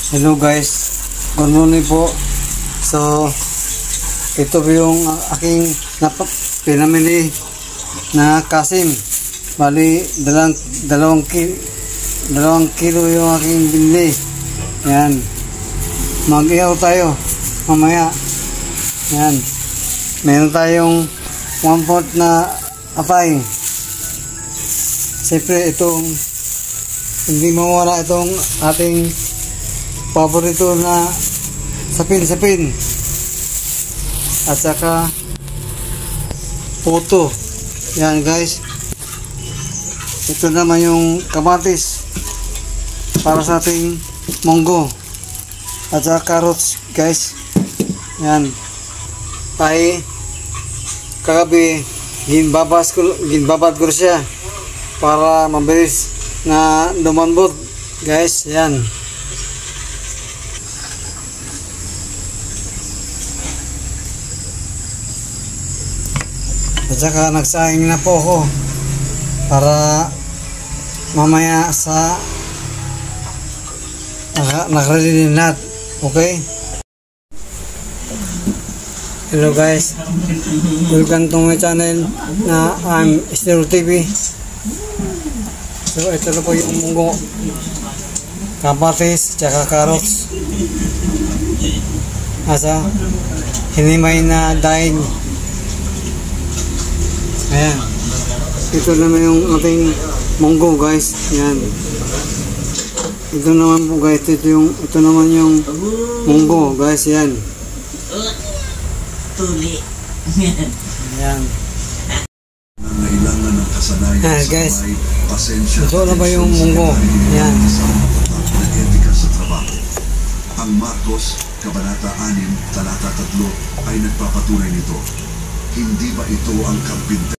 Hello guys, good morning po. So, ito po yung aking pinamili na kasim. Bali, dalawang kilo yung aking binili. Yan. Mag-ihaw tayo mamaya. Yan. Meron tayong 1/4 na apay. Siyempre, itong hindi mawala itong ating paborito na sapin at saka puto. Yan guys, ito naman yung kamatis para sa ating munggo at saka carrots guys. Yan, ay kagabi ginbabad ko siya para mabilis na lumambot guys. Yan, at saka nagsaing na po ako para mamaya sa nakaready din lahat. Okay? Hello guys, welcome to my channel na Estero TV. So ito na po yung munggo, kamatis, tsaka carrots, asa hinimay na daing. Ayan, ito naman yung ating munggo guys. Yan, ito naman po guys, ito naman yung munggo guys. Yan, yan. Guys, ito na ba yung munggo? Yan. Ang Marcos, Kabanata 6, Talata 3 ay nagpapatunay nito. Hindi ba ito ang kampinte?